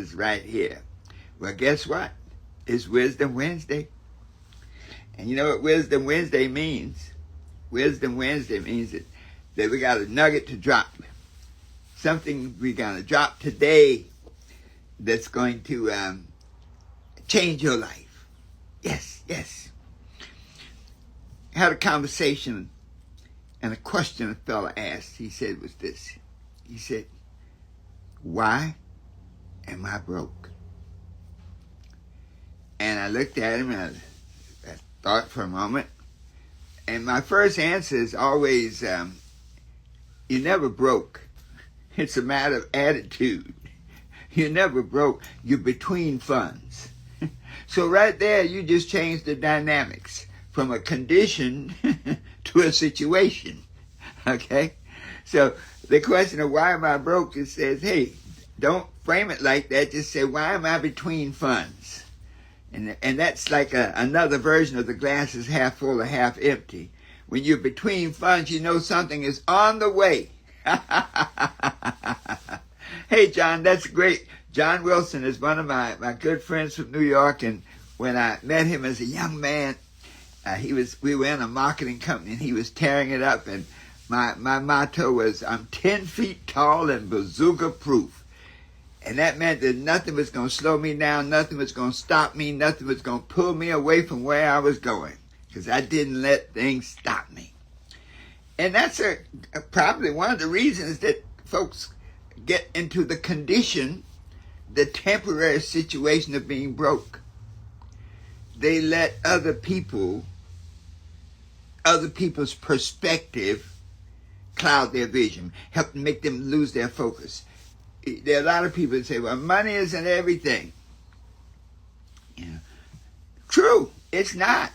is right here. Well, guess what? It's Wisdom Wednesday. And you know what Wisdom Wednesday means? Wisdom Wednesday means that we got a nugget to drop. Something we're going to drop today that's going to change your life. Yes, yes. I had a conversation and a question a fella asked. He said was this. He said, why am I broke? And I looked at him and I thought for a moment. And my first answer is always, you're never broke. It's a matter of attitude. You're never broke. You're between funds. So right there, you just changed the dynamics from a condition to a situation. Okay? So the question of why am I broke, it says, hey, don't frame it like that. Just say, why am I between funds? And that's like another version of the glass is half full or half empty. When you're between funds, you know something is on the way. Hey, John, that's great. John Wilson is one of my good friends from New York, and when I met him as a young man, we were in a marketing company, and he was tearing it up, and my motto was, I'm 10 feet tall and bazooka-proof. And that meant that nothing was going to slow me down, nothing was going to stop me, nothing was going to pull me away from where I was going, because I didn't let things stop me. And that's probably one of the reasons that folks get into the condition, the temporary situation of being broke. They let other people's perspective cloud their vision, help make them lose their focus. There are a lot of people that say, well, money isn't everything. Yeah. True, it's not.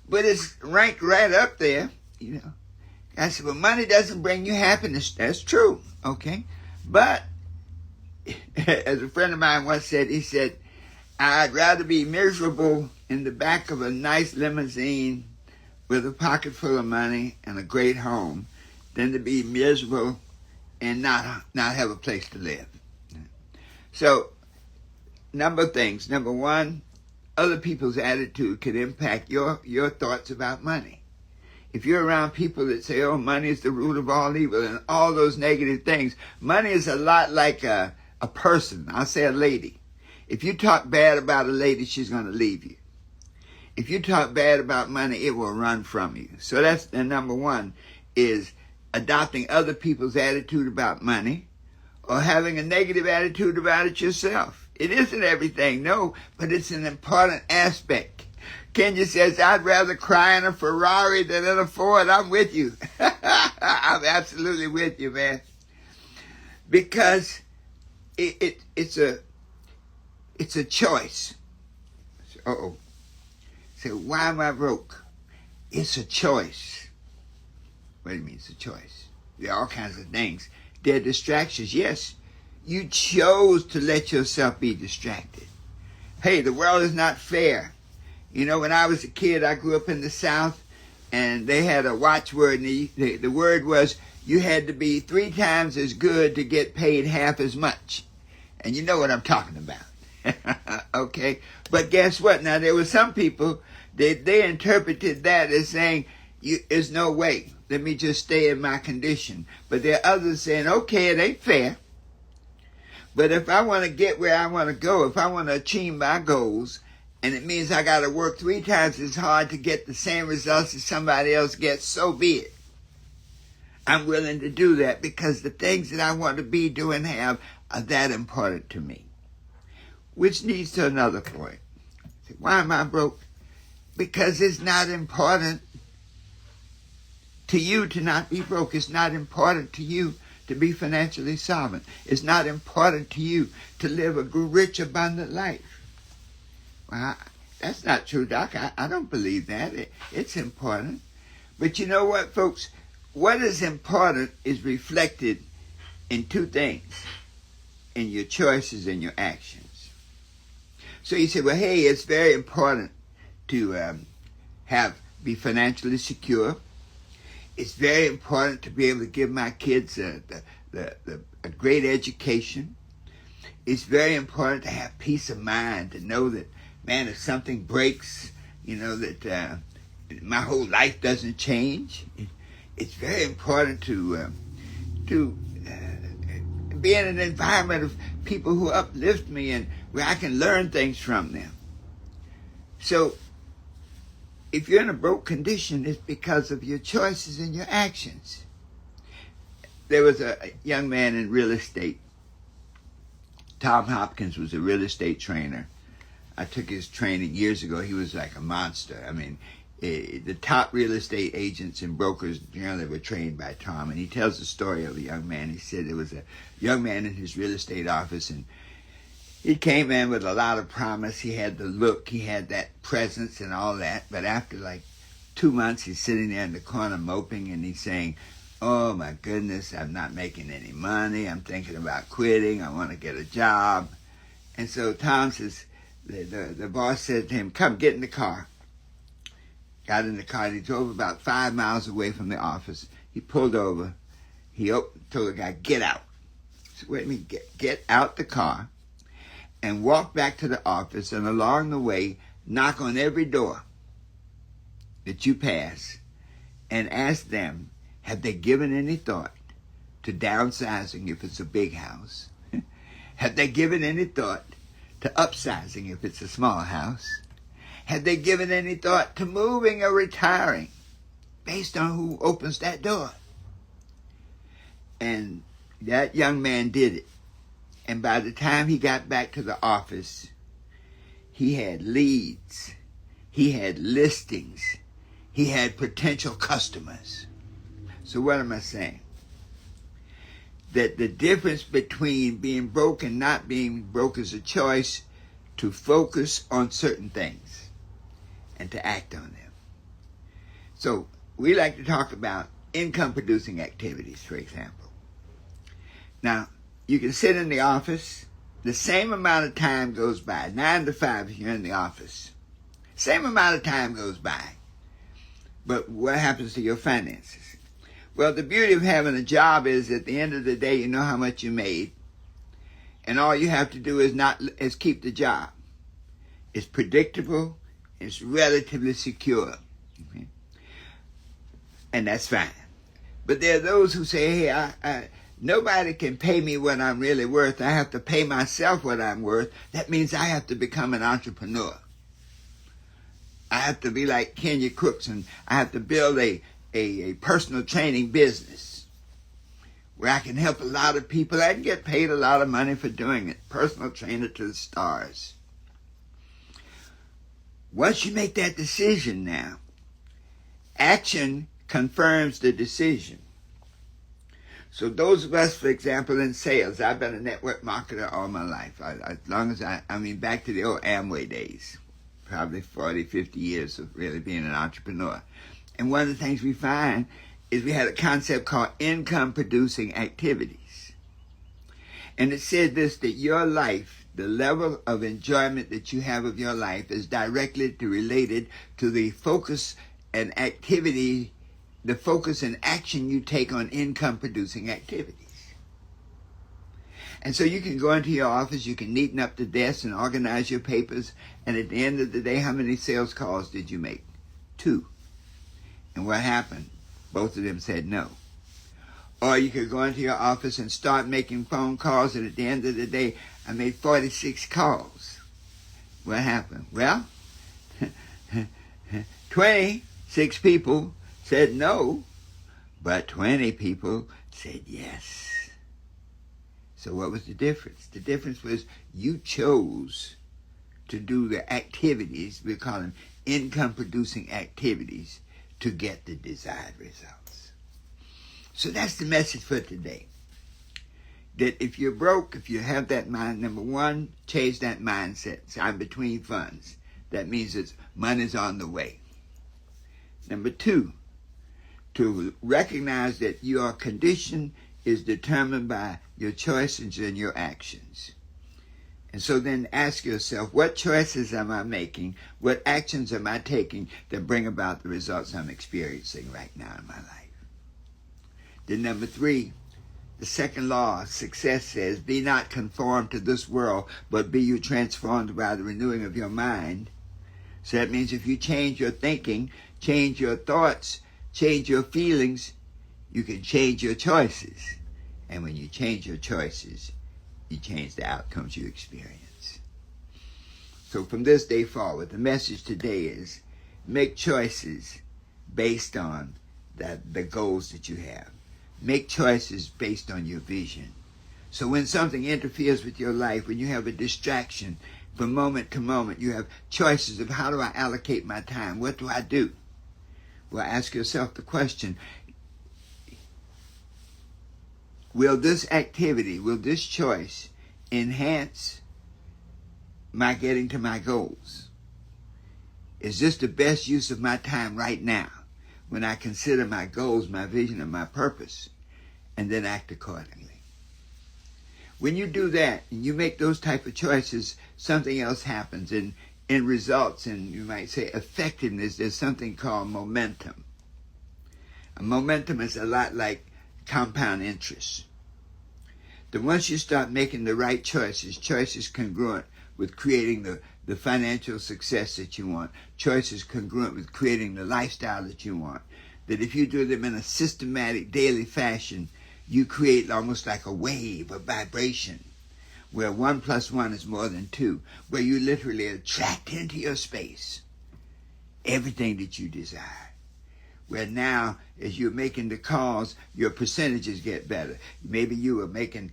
But it's ranked right up there, you know. I said, well, money doesn't bring you happiness. That's true, okay? But, as a friend of mine once said, he said, I'd rather be miserable in the back of a nice limousine with a pocket full of money and a great home than to be miserable and not have a place to live. So, number of things. Number one, other people's attitude can impact your thoughts about money. If you're around people that say, oh, money is the root of all evil and all those negative things, money is a lot like a person. I'll say a lady. If you talk bad about a lady, she's going to leave you. If you talk bad about money, it will run from you. So that's the number one, is adopting other people's attitude about money or having a negative attitude about it yourself. It isn't everything, no, but it's an important aspect. Kenya says, I'd rather cry in a Ferrari than in a Ford. I'm with you. I'm absolutely with you, man. Because it's a choice. Uh-oh. So why am I broke? It's a choice. What do you mean it's a choice? There are all kinds of things. They're distractions. Yes, you chose to let yourself be distracted. Hey, the world is not fair. You know, when I was a kid, I grew up in the South, and they had a watchword, and the word was, you had to be 3 times as good to get paid half as much. And you know what I'm talking about. Okay? But guess what? Now, there were some people, they interpreted that as saying, there's no way. Let me just stay in my condition. But there are others saying, okay, it ain't fair. But if I want to get where I want to go, if I want to achieve my goals, and it means I got to work 3 times as hard to get the same results as somebody else gets, so be it. I'm willing to do that because the things that I want to be, do, and have are that important to me. Which leads to another point. Why am I broke? Because it's not important to you to not be broke. It's not important to you to be financially solvent. It's not important to you to live a rich, abundant life. Well, that's not true, Doc. I don't believe that. It's important. But you know what, folks? What is important is reflected in 2 things, in your choices and your actions. So you say, well, hey, it's very important to be financially secure. It's very important to be able to give my kids a great education. It's very important to have peace of mind, to know that, man, if something breaks, that my whole life doesn't change. It's very important to be in an environment of people who uplift me and where I can learn things from them. So, if you're in a broke condition, it's because of your choices and your actions. There was a young man in real estate. Tom Hopkins was a real estate trainer. I took his training years ago. He was like a monster. I mean, the top real estate agents and brokers generally were trained by Tom. And he tells the story of a young man. He said there was a young man in his real estate office, and he came in with a lot of promise. He had the look, he had that presence and all that. But after like 2 months, he's sitting there in the corner moping, and he's saying, "Oh my goodness, I'm not making any money. I'm thinking about quitting. I want to get a job." And so Tom says, the boss said to him, "Come, get in the car." Got in the car, and he drove about 5 miles away from the office. He pulled over. He told the guy, "Get out." So wait a minute, get out the car and walk back to the office, and along the way, knock on every door that you pass and ask them, have they given any thought to downsizing if it's a big house? Have they given any thought to upsizing if it's a small house? Have they given any thought to moving or retiring based on who opens that door? And that young man did it. And by the time he got back to the office, he had leads, he had listings, he had potential customers. So what am I saying? That the difference between being broke and not being broke is a choice to focus on certain things and to act on them. So we like to talk about income-producing activities, for example. Now, you can sit in the office. The same amount of time goes by, 9 to 5 if you're in the office. Same amount of time goes by. But what happens to your finances? Well, the beauty of having a job is at the end of the day, you know how much you made. And all you have to do is keep the job. It's predictable. It's relatively secure. Okay? And that's fine. But there are those who say, hey, nobody can pay me what I'm really worth. I have to pay myself what I'm worth. That means I have to become an entrepreneur. I have to be like Kenya Crooks, and I have to build a personal training business where I can help a lot of people. I can get paid a lot of money for doing it. Personal trainer to the stars. Once you make that decision now, action confirms the decision. So those of us, for example, in sales, I've been a network marketer all my life. As long as back to the old Amway days, probably 40, 50 years of really being an entrepreneur. And one of the things we find is we had a concept called income-producing activities. And it said this, that your life, the level of enjoyment that you have of your life is directly related to the focus and activity, the focus and action you take on income-producing activities. And so you can go into your office, you can neaten up the desk and organize your papers, and at the end of the day, how many sales calls did you make? 2. And what happened? Both of them said no. Or you could go into your office and start making phone calls, and at the end of the day, I made 46 calls. What happened? Well, 26 people said no, but 20 people said yes. So what was the difference? The difference was you chose to do the activities, we call them income-producing activities, to get the desired results. So that's the message for today. That if you're broke, if you have that mind, number one, change that mindset. So I'm between funds. That means that money's on the way. Number 2, to recognize that your condition is determined by your choices and your actions. And so then ask yourself, what choices am I making? What actions am I taking that bring about the results I'm experiencing right now in my life? Then number 3, The second law of success says, be not conformed to this world, but be you transformed by the renewing of your mind. So that means if you change your thinking, change your thoughts, change your feelings, you can change your choices. And when you change your choices, you change the outcomes you experience. So from this day forward, the message today is make choices based on the goals that you have. Make choices based on your vision. So when something interferes with your life, when you have a distraction from moment to moment, you have choices of how do I allocate my time? What do I do? Well, ask yourself the question, will this activity, will this choice enhance my getting to my goals? Is this the best use of my time right now when I consider my goals, my vision, and my purpose, and then act accordingly? When you do that and you make those type of choices, something else happens. And in results, and you might say effectiveness, there's something called momentum. And momentum is a lot like compound interest. Then once you start making the right choices congruent with creating the financial success that you want, choices congruent with creating the lifestyle that you want, that if you do them in a systematic daily fashion, you create almost like a wave, a vibration, where 1 + 1 is more than 2, where you literally attract into your space everything that you desire. Where now, as you're making the calls, your percentages get better. Maybe you were making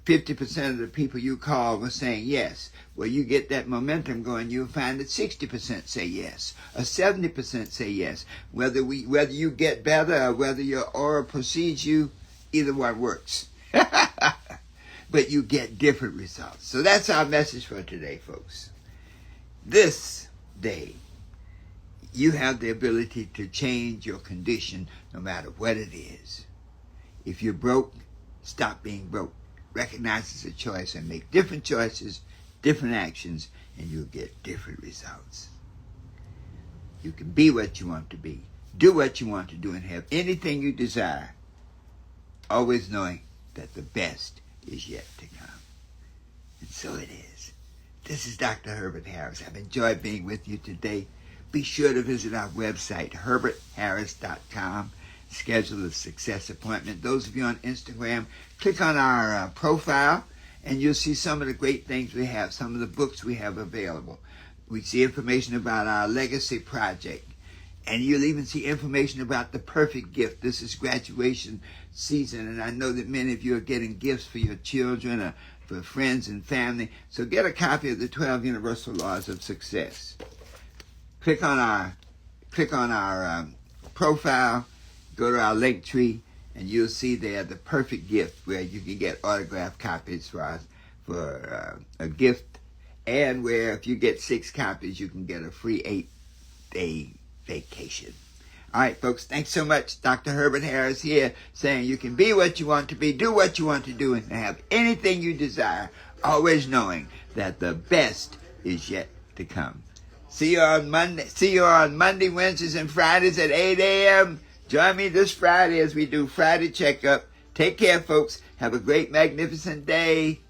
50% of the people you call were saying yes. Well, you get that momentum going, you'll find that 60% say yes, or 70% say yes. Whether you get better or whether your aura precedes you, either one works. But you get different results. So that's our message for today, folks. This day, you have the ability to change your condition no matter what it is. If you're broke, stop being broke. Recognize it's a choice and make different choices, different actions, and you'll get different results. You can be what you want to be, do what you want to do, and have anything you desire, always knowing that the best is yet to come. And so it is. This is Dr. Herbert Harris. I've enjoyed being with you today. Be sure to visit our website, herbertharris.com. Schedule a success appointment. Those of you on Instagram, click on our profile, and you'll see some of the great things we have, some of the books we have available. We see information about our legacy project, and you'll even see information about the perfect gift. This is graduation season, and I know that many of you are getting gifts for your children or for friends and family. So get a copy of the 12 Universal Laws of Success. Click on our profile, go to our link tree, and you'll see there the perfect gift where you can get autographed copies for a gift, and where if you get 6 copies, you can get a free 8-day vacation. All right, folks, thanks so much. Dr. Herbert Harris here saying you can be what you want to be, do what you want to do, and have anything you desire, always knowing that the best is yet to come. See you on Monday, Wednesdays, and Fridays at 8 a.m. Join me this Friday as we do Friday Checkup. Take care, folks. Have a great, magnificent day.